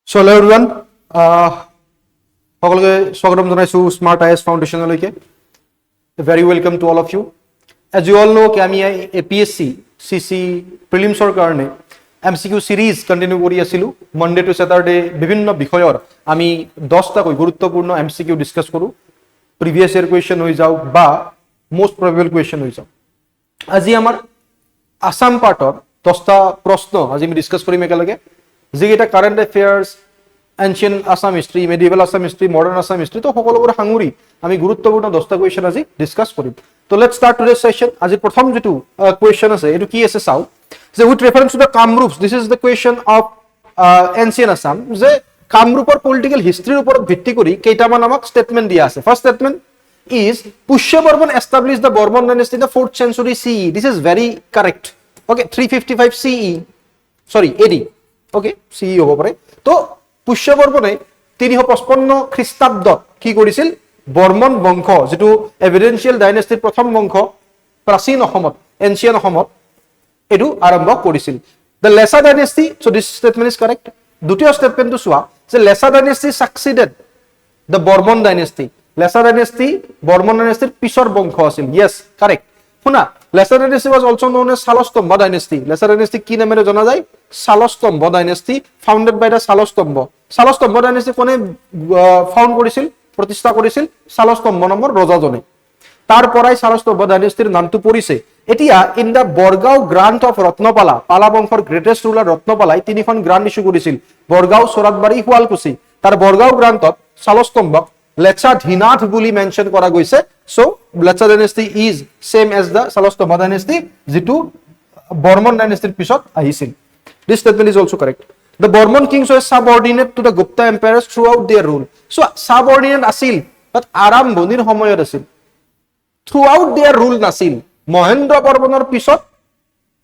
So hello everyone, সকলোকে স্বাগতম জনাইছো স্মার্ট আইএস ফাউন্ডেশনলৈকে। Very welcome to all of you. As you all know, আমি APSC CCE Prelims ৰ কাৰণে MCQ series কন্টিনিউ কৰি আছিলো। মনডে টু স্যাটাৰডে বিভিন্ন বিষয়ৰ আমি 10টা কৈ গুৰুত্বপূৰ্ণ MCQ ডিসকাস কৰো। প্ৰিভিয়াস ইয়াৰ কোৱেশ্চন হৈ যাওক বা মোস্ট প্ৰবেবল কোৱেশ্চন হৈ যাওক। আজি আমাৰ আসাম পাৰ্টৰ 10টা প্ৰশ্ন আজি আমি ডিসকাস কৰিম একেলগে। যেটা current affairs, ancient Assam history, medieval Assam history, modern Assam history, তো সকলোবোৰ সাঙুৰি আমি গুৰুত্বপূৰ্ণ 10টা কুৱেশ্যন আজি ডিসকাস কৰিম। তো লেটস স্টাৰ্ট টুডে সেশন। আজি প্ৰথম যেটো কুৱেশ্যন আছে এটো কি আছে চাও। যে with reference to the Kamrups, this is the question of ancient Assam, যে কামৰূপৰ পলিটিক্যাল হিস্ট্ৰিৰ ওপৰত ভিত্তি কৰি কেইটামান আমাক স্টেটমেন্ট দিয়া আছে। First statement is Pushya Burman established the Burman dynasty in the 4th century CE. This is very correct. Okay, 355 CE. Sorry, AD. Okay, CE হ'ব পাৰে। তো পুষ্য বৰ্মনে 355 খ্ৰীষ্টাব্দত কি কৰিছিল? বৰ্মন বংশ, যেটো এভিডেন্সিয়েল ডাইনেষ্টিৰ প্ৰথম বংশ প্ৰাচীন অসমত, এনশিয়েন্ট অসমত এটো আৰম্ভ কৰিছিল। The lesser dynasty, so this statement is correct. দ্বিতীয় স্টেটমেন্টটো চোৱা, যে lesser dynasty succeeded the Varman dynasty. Lesser dynasty Varman ডাইনেষ্টিৰ পিছৰ বংশ আছিল। Yes, correct. শুনা, lesser dynasty was also known as Salstambha dynasty. Lesser dynasty কি নামেৰে জনা যায়? Salstambha dynasty, founded by the Salstambha. Salstambha dynasty কোনে ফাউন্ড কৰিছিল, প্ৰতিষ্ঠা কৰিছিল? শালস্তম্ভ নামৰ ৰজাজনে। তাৰ পৰাই শালস্তম্ভ ডাইনেষ্টিৰ নামটো পৰিছে। এতিয়া in the Bargaon grant of Ratnapala, Pala বংশৰ গ্ৰেটেষ্ট ৰুলাৰ ৰত্নপালাই 3খন গ্ৰান্ট ইস্যু কৰিছিল, বৰগাঁও, চৰাতবাৰী, শুৱালকুছি। তাৰ বৰগাঁও গ্ৰান্টত শালস্তম্ভক লেছাধিনাথ বুলি মেনশন কৰা গৈছে। সো লেছাৰ dynasty is same as the Salastambha dynasty, যেটো বৰ্মন ডাইনেষ্টিৰ পিছত আহিছিল। This statement is also correct. The Burman kings were subordinate to the Gupta emperors throughout their rule. So subordinate আছিল, but আৰম্ভণিৰ সময়ত আছিল। Throughout their rule নাছিল। মহেন্দ্ৰ বৰ্মনৰ পিছত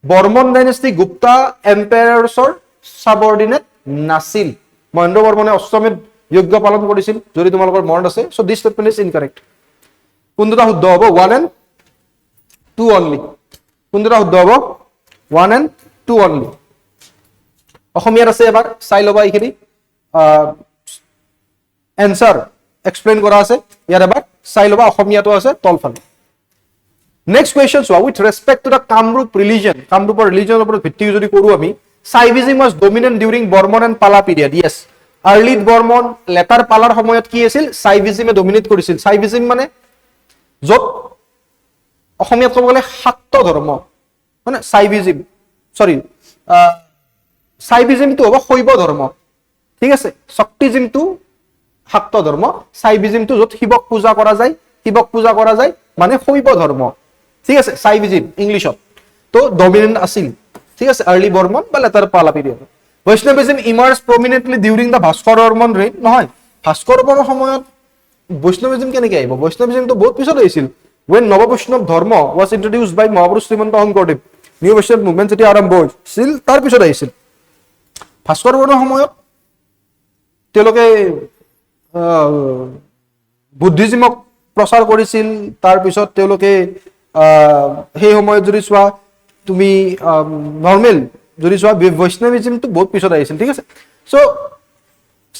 বৰ্মন ডাইনেষ্টি গুপ্তা এম্পায়াৰ্ছৰ সাবঅৰ্ডিনেট নাছিল। মহেন্দ্ৰ বৰ্মনে অষ্টমীত যজ্ঞ পালন কৰিছিল, যদি তোমালোকৰ মনত আছে। So this statement is incorrect. কোনটা শুদ্ধ হ'ব? 1 and 2 only. কোনটা শুদ্ধ হ'ব? 1 and 2 only. অসমীয়াত আছে, এবাৰ চাই ল'বা এইখিনি। এনসাৰ এক্সপ্লেইন কৰা আছে ইয়াত, এবাৰ চাই ল'বা। অসমীয়াটো আছে তলফালে। নেক্সট কুৱেশ্যন চোৱা, with respect to the Kamrup religion, কামৰূপৰ ৰিলিজনৰ ওপৰত ভিত্তি যদি কৰো আমি, Saivism was dominant during Varman and Pala period. Yes, আৰ্লিত বৰ্মন, লেটাৰ পালাৰ সময়ত কি আছিল? সাইভিজিমে ডমিনেট কৰিছিল। সাইভিজিম মানে য'ত অসমীয়াত ক'ব গ'লে শাক্ত ধৰ্ম, মানে সাইভিজিম, সৰি সাইভিজিমটো হ'ব শৈৱ ধৰ্ম, ঠিক আছে। শক্তিজিমটো শাক্ত ধৰ্ম, সাইভিজিমটো য'ত শিৱক পূজা কৰা যায়, শিৱক পূজা কৰা যায় মানে শৈৱ ধৰ্ম, ঠিক আছে। সাইভিজিম ইংলিছত তো ডমিনেন্ট আছিল, ঠিক আছে, আৰ্লি বৰ্মন বা later Pala period. Vaishnavism emerge prominently during the Bhaskar Varman reign. নহয়, ভাস্কৰ বৰ্মনৰ সময়ত বৈষ্ণৱিজিম কেনেকৈ আহিব? বৈষ্ণৱিজিমটো বহুত পিছত আহিছিল। when নৱ বৈষ্ণৱ ধৰ্ম was introduced by মহাপুৰুষ শ্ৰীমন্ত শংকৰদেৱ, নিউ বৈষ্ণৱ মুভমেন্ট যেতিয়া আৰম্ভ হৈছিল তাৰ পিছত আহিছিল। ভাস্কৰ বৰ্মনৰ সময়ত তেওঁলোকে বুদ্ধিজিমক প্ৰচাৰ কৰিছিল। তাৰপিছত তেওঁলোকে সেই সময়ত যদি চোৱা তুমি নৰ্মেল যদি চোৱা বৈষ্ণৱিজিমটো বহুত পিছত আহিছিল, ঠিক আছে। সো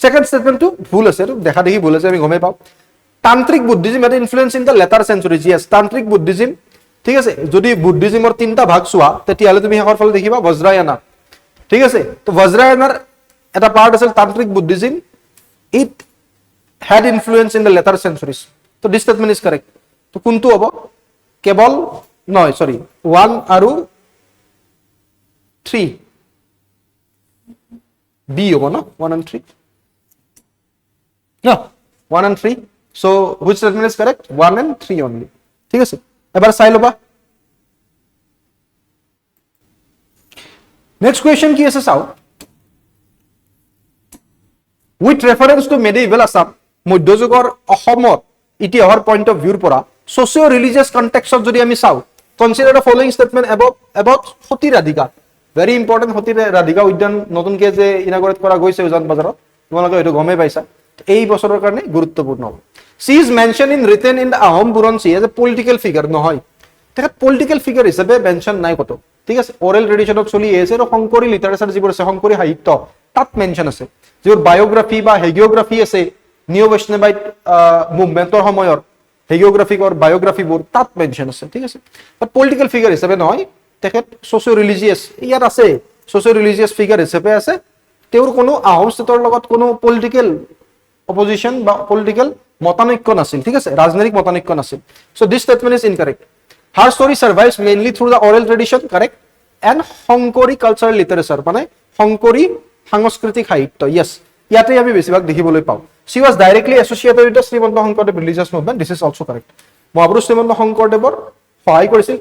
সেকেন্ড স্টেটমেন্টটো ভুল আছে, দেখা দেখি ভুল আছে, আমি গমেই পাওঁ। তান্ত্ৰিক বুদ্ধিজিম এটা influence in the letter century. Yes, Tantrik Buddhism, ঠিক আছে। যদি বুদ্ধিজিমৰ 3টা ভাগ চোৱা তেতিয়াহ'লে তুমি শেষৰ ফালে দেখিবা বজ্ৰায়না, ঠিক আছে। তো বজ্ৰায়নাৰ এটা পাৰ্ট আছিল তান্ত্ৰিক Buddhism. It had influence in the letter centuries. তো দিস স্টেটমেন্ট ইজ কাৰেক্ট। তো কোনটো হ'ব? কেৱল নহয়, সৰি 1 আৰু 3 বি হ'ব ন? 1 and 3 no, 1 and 3. So which statement is correct? 1 and 3 only, ঠিক আছে। এবাৰ চাই ল'বা। নেক্সট কুৱেশ্যন কি আছে চাও। With reference to medieval Assam, মধ্যযুগৰ অসমত ইতিহাসৰ পইণ্ট অফ ভিউৰ পৰা সোচিও ৰিলিজিয়াছ কনটেক্সটত যদি আমি চাও, consider the following statement about Sati Radhika. Very important, Sati Radhika উদ্যান নতুনকে যে ইনাগৰেট কৰা গৈছে উজান বজাৰত, তোমালোকে এইটো গমেই পাইছা। এই বছৰৰ কাৰণে গুৰুত্বপূৰ্ণ। She is mention in written in the Ahom Buranji as A political figure. নহয়, তেখেত পলিটিকেল ফিগাৰ হিচাপে মেনশন নাই কতো, ঠিক আছে। অৰেল ট্ৰেডিশনত চলি আহিছে আৰু শংকৰী লিটাৰেচাৰ যিবোৰ আছে, শংকৰী সাহিত্য, তাত মেনশন আছে। যিবোৰ বায়োগ্ৰাফি বা হেগিওগ্ৰাফি আছে নিও বৈষ্ণৱাইট মুভমেন্টৰ সময়ৰ হেগিওগ্ৰাফিক আৰু বায়োগ্ৰাফিবোৰ তাত মেনশ্যন আছে, ঠিক আছে। বাট পলিটিকেল ফিগাৰ হিচাপে নহয়, তেখেত ছ'চিঅ' ৰিলিজিয়াছ ইয়াত আছে, ছ'চিঅ' ৰিলিজিয়াছ ফিগাৰ হিচাপে আছে। তেওঁৰ কোনো আহোম ষ্টেটৰ লগত কোনো পলিটিকেল অপজিশ্যন বা পলিটিকেল মতানৈক্য নাছিল, ঠিক আছে, ৰাজনৈতিক মতানৈক্য নাছিল। So' this statement is incorrect. Her story survives mainly through the oral tradition, correct, and Sankari cultural literature, মানে শংকৰী সাংস্কৃতিক সাহিত্য, য়েছ, ইয়াতে আমি বেছিভাগ দেখিবলৈ পাওঁ। She was directly associated with the Srimanta Sankardev religious movement, this is also correct. মহাপুৰুষ শ্ৰীমন্ত শংকৰদেৱৰ সহায় কৰিছিল,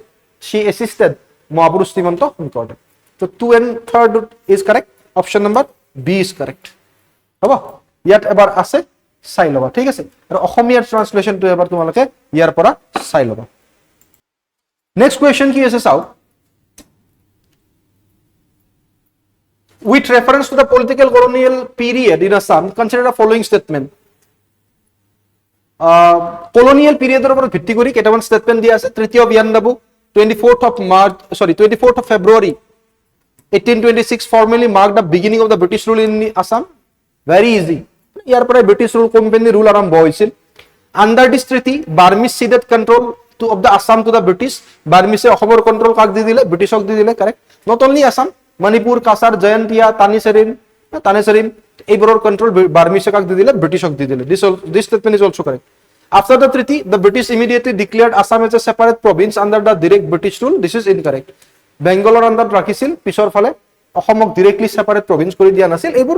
she assisted মহাপুৰুষ Srimanta Sankardev. So 2 and 3 is correct, option number B is correct, হ'ব। ইয়াত এবাৰ আছে চাই ল'বা, ঠিক আছে, আৰু অসমীয়াৰ ট্ৰান্সলেশ্যনটো এবাৰ তোমালোকে ইয়াৰ পৰা চাই ল'বা। নেক্সট কুৱেশ্যন কি আছে চাওক। With reference to the political colonial period in Assam, consider the following statement. Colonial period উপৰত ভিত্তি কৰি কেইটামান statement দিয়া আছে। তৃতীয় Yandabo, 24th of February 1826 formally marked the beginning of the British rule in Assam. Very easy. ইয়াৰ পৰা British rule company rule আৰম্ভ হৈছিল। Under this treaty, Burmese ceded control of the Assam to the British. Burmese অসমৰ control কাক দি দিলে? ব্ৰিটিছক দি দিলে, correct. Not only Assam, Manipur, Cachar, Jaintia, Tenasserim এইবোৰৰ কন্ট্ৰল বাৰ্মিছে কাক দি দিলে? ব্ৰিটিছক দি দিলে। This statement is also correct. After the treaty, the British immediately declared Assam as a separate province under the direct British rule. This is incorrect. বেংগলৰ আণ্ডাৰত ৰাখিছিল, পিছৰ ফালে অসমক ডিৰেক্টলি সেপাৰেট প্ৰভিন্স কৰি দিয়া নাছিল। এইবোৰ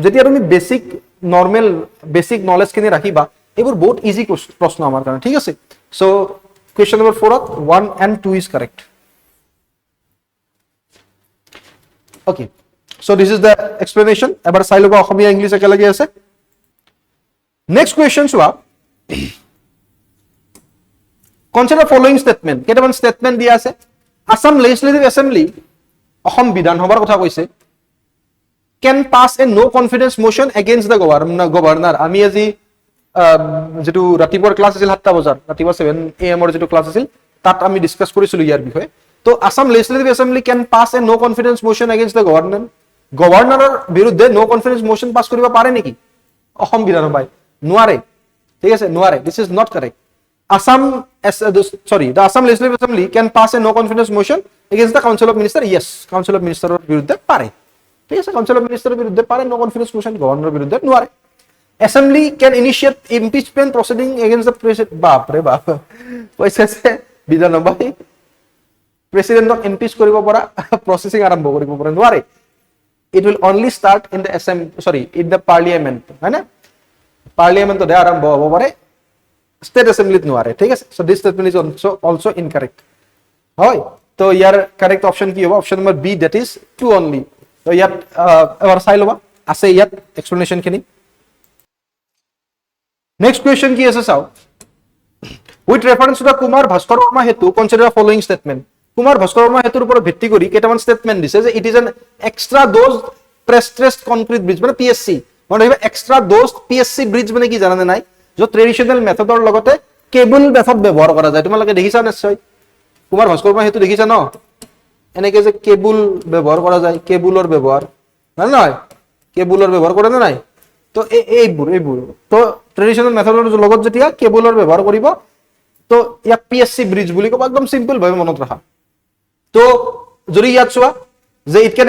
যেতিয়া তুমি বেসিক নলেজখিনি ৰাখিবা, এইবোৰ বহুত ইজি প্ৰশ্ন আমাৰ কাৰণে, ঠিক আছে। সো কুৱেশ্যন নম্বৰ 4ত 1 and 2 is correct. Okay, so this is the explanation. এবাৰ চাই লবা, অসমীয়া ইংলিছ একেলগে আছে। নেক্সট কুৱেশ্যন চোৱা। Consider following statement. কেইটামান statement দিয়া আছে। Assam Legislative Assembly, অসম বিধানসভাৰ কথা কৈছে, can pass a no confidence motion against the governor. আমি আজি যেটো ৰাতিপুৱাৰ ক্লাছ আছিল 7টা বজাৰ, ৰাতিপুৱা 7 AM ৰ যেটো ক্লাছ আছিল, তাত আমি ডিসকাস কৰিছিলো ইয়াৰ বিষয়ে। তো Assam Legislative Assembly can pass a no confidence motion against the governor. গভৰ্ণৰৰ বিৰুদ্ধে no confidence motion পাস কৰিব পাৰে নেকি অসম বিধানসভাই? নোৱাৰে, ঠিক আছে, নোৱাৰে। This is not correct. The Assam Legislative Assembly can pass a no confidence motion against the Council of Ministers. Yes, Council of Ministers বিৰুদ্ধে পাৰে, ঠিক আছে, Council of Ministers বিৰুদ্ধে পাৰে no confidence motion, গভৰ্ণৰৰ বিৰুদ্ধে নোৱাৰে। Assembly can initiate impeachment proceeding against the president. বাপৰে বাপ, কৈছে বিধানসভাই প্ৰেসিডেন্টক ইমপিচ কৰিব পৰা প্ৰসেসিং আৰম্ভ কৰিব পৰা নোৱাৰে। It will only start in the in the parliament, হয় না? পাৰ্লিয়ামেন্টত আৰম্ভ হ'ব পাৰে, state assembly নোৱাৰে, ঠিক আছে। So this statement is also incorrect, হয়। তো ইয়াৰ correct option কি হ'ব? Option number B, that is 2 only. তো ইয়াত এবাৰ চাই লবা, আছে ইয়াত explanation খিনি। Next question কি আছে চাও। With reference to the Kumar Bhaskar Varma hetu, consider the following statement. Kumar Bhaskar Barma হেতুৰ ওপৰত ভিত্তি কৰি কেইটামান ষ্টেটমেন্ট দিছে যে it is an extradosed prestressed concrete bridge, মানে PSC। মানে এক্সট্ৰা ডোজ PSC ব্ৰিজ মানে কি জানানে নাই? য'ত ট্ৰেডিশনেল মেথডৰ লগতে কেবল মেথড ব্যৱহাৰ কৰা যায়। তোমালোকে দেখিছা নিশ্চয়, কুমাৰ ভাস্কৰ বৰ্মা হেতু দেখিছা ন? এনেকে যে কেবল ব্যৱহাৰ কৰা যায়, কেবুলৰ ব্যৱহাৰ, হয় নহয়? কেবুলৰ ব্যৱহাৰ কৰে নে নাই? তো এইবোৰ তো ট্ৰেডিশনেল মেথডৰ লগত যেতিয়া কেবুলৰ ব্যৱহাৰ কৰিব, তো ইয়াক PSC ব্ৰিজ বুলি ক'ব, একদম সিম্পল ভাবে মনত ৰাখা। তো যদি ইয়াত চোৱা যে it can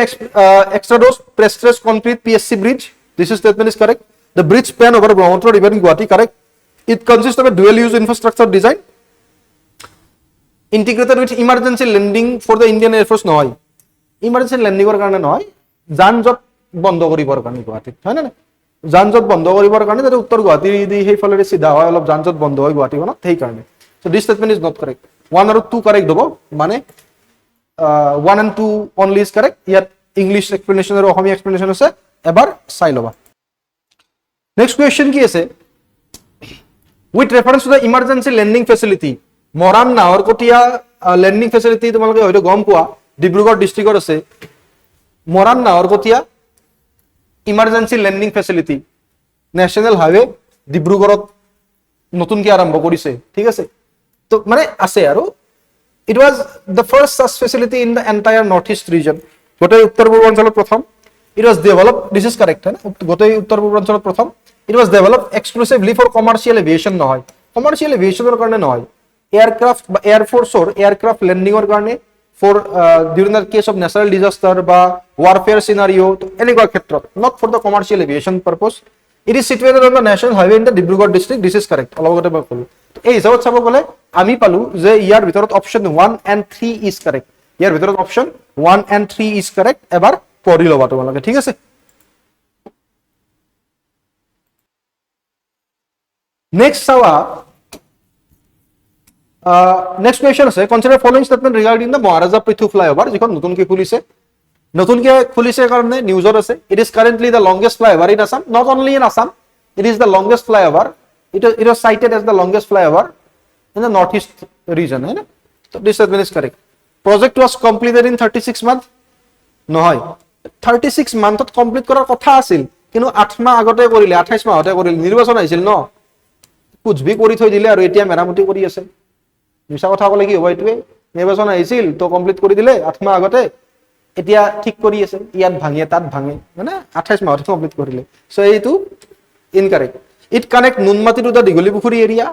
extradosed prestressed concrete PSC bridge, this is statement is correct. The bridge span over Brahmaputra river in Guwahati, correct. It consists of a dual use infrastructure design integrated with emergency landing for the Indian Air Force. নহয়, emergency ল্যান্ডিংৰ কাৰণে নহয়, যান-জঁট বন্ধ কৰিবৰ কাৰণে গুৱাহাটীত, হয় না? যান-জঁট বন্ধ কৰিবৰ কাৰণে, যাতে উত্তৰ গুৱাহাটী দি সেইফালে চিধা হয়, অলপ যান-জঁট বন্ধ হয় গুৱাহাটীখনত, সেই কাৰণে। So this statement is not correct. 1 আৰু 2 correct হ'ব, মানে 1 and 2 only is correct. ইয়াত ইংলিশ এক্সপ্লেনেশন আৰু অসমীয়া এক্সপ্লেনেশন আছে, এবাৰ চাই ল'বা। নেক্সট কুৱেশ্যন কি আছে? With reference to the emergency landing facility, Moran Naharkatia landing facility তোমালোকে হয়তো গম পোৱা, ডিব্ৰুগড় ডিষ্ট্ৰিক্টত আছে। Moran Naharkatia emergency landing facility national highway ডিব্ৰুগড়ত নতুনকৈ আৰম্ভ কৰিছে, ঠিক আছে। তো মানে আছে, আৰু it was the first such facility in the entire north east region, গোটেই উত্তৰ পূৰ্বাঞ্চলত প্ৰথম। It was developed, this is correct, है ना, গোটেই উত্তৰ পূৰ্বাঞ্চলত প্ৰথম। It was developed exclusively for commercial aviation নহয়, commercial aviationৰ কাৰণে নহয়, এয়াৰক্ৰাফ্ট বা এয়াৰ ফোৰ্চৰ এয়াৰক্ৰাফ্ট লেণ্ডিঙৰ কাৰণে, for during the case of natural disaster বা warfare scenario, এনেকুৱা ক্ষেত্ৰত, not for the commercial aviation purpose. It is situated on the national highway in the Dibrugarh district, this is correct, অলপ আগতে মই ক'লো। এই হিচাপত চাব গ'লে আমি পালো যে ইয়াৰ ভিতৰত অপশ্যন 1 and 3 is correct, ইয়াৰ ভিতৰত অপশ্যন 1 and 3 is correct, এবাৰ পঢ়ি ল'বা তোমালোকে, ঠিক আছে। নেক্সট চাবা, নেক্সট কুৱেশ্যন আছে, consider following statement regarding the Maharaja Prithu flyover, যিখন নতুনকৈ খুলিছে কাৰণে নিউজত আছে। It is currently the longest flyover in Assam, not only in Assam, it is the longest flyover, it was cited as the longest flyover in the northeast region, है ना, so this statement is correct. Project was completed in 36 months, নহয় 36 মান্থত complete কৰাৰ কথা আছিল, কিন্তু 8 মাহ আগতে কৰিলে, 28 মাহতে কৰিলে, নিৰ্বাচন আহিছিল ন, কুছবি কৰি থৈ দিলে আৰু এতিয়া মেৰামতি কৰি আছে। মিছা কথা ক'লে কি হ'ব, এইটোৱে নিৰ্বাচন আহিছিল তো কমপ্লিট কৰি দিলে 8 মাহ আগতে, এতিয়া ঠিক কৰি আছে, ইয়াত ভাঙে তাত ভাঙে, মানে 28 মাহতে কমপ্লিট কৰিলে, সো এইটো incorrect. It connect Noonmati to the Dighali Pukhuri area,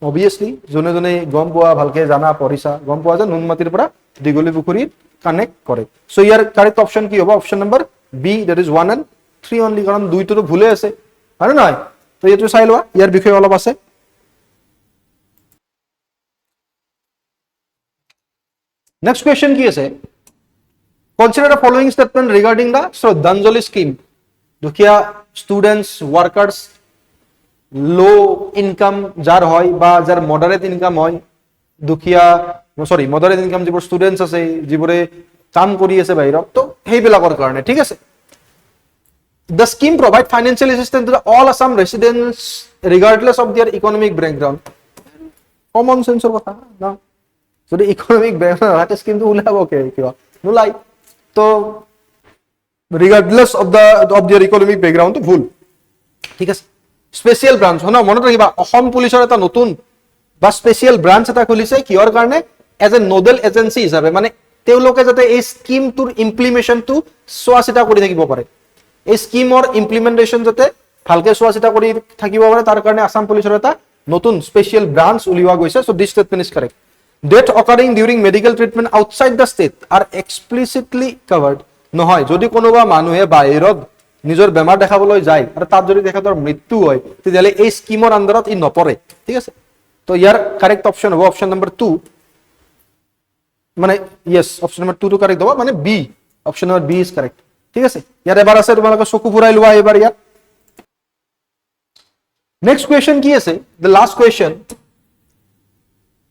obviously যোনে যোনে গম পোৱা, ভালকে জানা, পঢ়িছা, গম পোৱা যে নুনমাটিৰ পৰা দীঘলী পুখুৰীত কানেক্ট কৰে। সো ইয়াৰ কাৰেক্ট অপশ্যন কি হ'ব, option number B, that is 1 and 3 only, কাৰণ দুইটোতো ভুলে আছে, হয় নহয়, তো এইটো চাই লোৱা, ইয়াৰ বিষয়ে অলপ আছে। নেক্সট কুৱেশ্যন কি আছে, consider the following statement regarding the শ্ৰদ্ধাঞ্জলি স্কিম। দুখীয়া ষ্টুডেণ্টছ, ওয়াৰ্কাৰ্ছ, লো ইনকাম যাৰ হয় বা যাৰ মডাৰেট ইনকাম হয়, দুখীয়া মডাৰেট ইনকাম যিবোৰ ষ্টুডেণ্টছ আছে, যিবোৰে কাম কৰি আছে বাহিৰত, তো সেইবিলাকৰ কাৰণে, ঠিক আছে। The scheme provide financial assistance to all Assam residents regardless of their economic background. Common sense or কথা না, যদি ইকোনমিক ব্যাকগ্রাউন্ড থাকে স্কিমটো উলাব কিয় নোলাই, তো regardless of their economic background তো ভুল, ঠিক আছে। স্পেশাল ব্রাঞ্চ হয় না, মনত ৰাখিবা, অসম পুলিচৰ এটা নতুন বা স্পেশাল ব্ৰাঞ্চ এটা খুলিছে, কিহৰ কাৰণে, এজ এ নোডেল এজেন্সি হিচাপে, মানে তেওঁলোকে যাতে এই স্কিমটোৰ ইমপ্লিমেন্টেশনটো চোৱা চিতা কৰি থাকিব পাৰে, এই স্কিমৰ ইমপ্লিমেন্টেশন যাতে ভালকে চোৱা চিতা কৰি থাকিব পাৰে, তাৰ কাৰণে আসাম পুলিচৰ এটা নতুন স্পেশাল ব্ৰাঞ্চ উলিওৱা গৈছে। So this statement is correct. Death occurring during medical treatment outside the state are explicitly covered, নহয় যদি কোনোবা মানুহে বাহিৰত নিজৰ বেমাৰ দেখাবলৈ যায় আৰু তাত যদি তেখেতৰ মৃত্যু হয়, তেতিয়াহ'লে এই স্কিমৰ আন্ডাৰত ই নপৰে, ঠিক আছে। তো ইয়াৰ কাৰেক্ট অপশ্যন হ'ব অপশ্যন নম্বৰ 2, মানে ইয়েছ, অপশ্যন নম্বৰ 2 টো কাৰেক্ট হ'ব, মানে B, option number B is correct, ঠিক আছে। ইয়াত এবাৰ আছে, তোমালোকে চকু ফুৰাই লোৱা এবাৰ ইয়াত। নেক্সট কুৱেশ্যন কি আছে, the last question,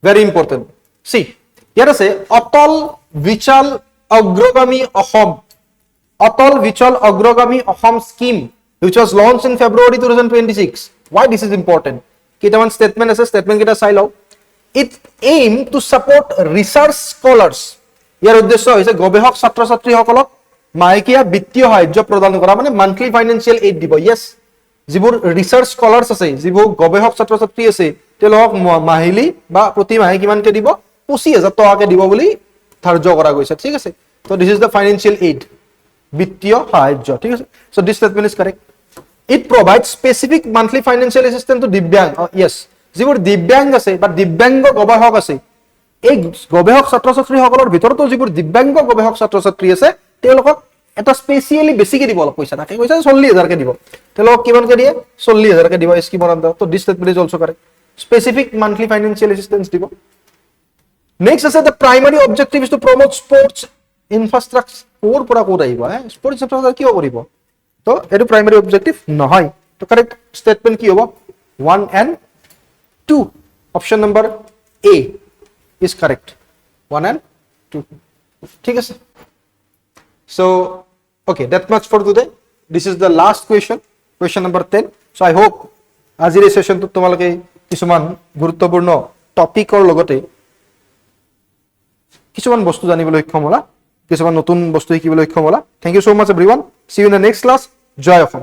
very important, সি ইয়াত আছে, অটল বিচাল অগ্ৰগামী Assam, Atal Vichal Agragami Assam scheme, which was launched in February 2026. Why this is important? Kitaman statement as a statement kita sai lao. It aim to support research scholars. Yar uddeshyo hoise gobehok chhatra chhatri hokolok mahekia bittiyo sahajyo prodan kora, mane monthly financial aid dibo. Yes, jibur research scholars ase, jibur gobehok chhatra chhatri ase, telok mahili ba proti mahe kiman ke dibo, 25,000 taka ke dibo boli dharjo kora goise, thik ase. So this is the financial aid, বিত্তীয় সাহায্য, ঠিক আছে। So this statement is correct. It provide specific monthly financial assistance two দিব্যাংগ, yes, যিবোৰ দিব্যাংগ আছে বা দিব্যাংগ গৱেষক আছে, এই গৱেষক ছাত্ৰ ছাত্ৰীসকলৰ ভিতৰতো যিবোৰ দিব্যাংগ গৱেষক ছাত্ৰ ছাত্ৰী আছে, তেওঁলোকক এটা স্পেচিয়েলি বেছিকে দিব, অলপ পইচা তাকে কৈছে 40,000 কে দিব, তেওঁলোকক কিমানকে দিয়ে, 40,000 কে দিব স্কিমৰ আন্ডাৰত। তো this statement is also correct, specific monthly financial assistance দিব। নেক্সট আছে, the primary objective is to promote sports infrastructure. কোৰ পৰা কোৰ আহিব, স্পৰ্টছ ইনফ্ৰাষ্ট্ৰাকচাৰ কিয় কৰিব, তো এইটো প্ৰাইমাৰী অবজেক্টিভ নহয়। তো কাৰেক্ট স্টেটমেন্ট কি হ'ব, 1 and 2, option number A is correct, 1 and 2, ঠিক আছে। So okay, that much for today. This is the last question number 10. So I hope আজিৰ এই সেশনটোত তোমালোকে কিছুমান গুৰুত্বপূৰ্ণ টপিকৰ লগতে কিছুমান বস্তু জানিবলৈ সক্ষম হ'লা, কিছুমান নতুন বস্তু শিকিবলৈ সক্ষম হ'লা। Thank you so much everyone. See you in the next class. Jay Assam.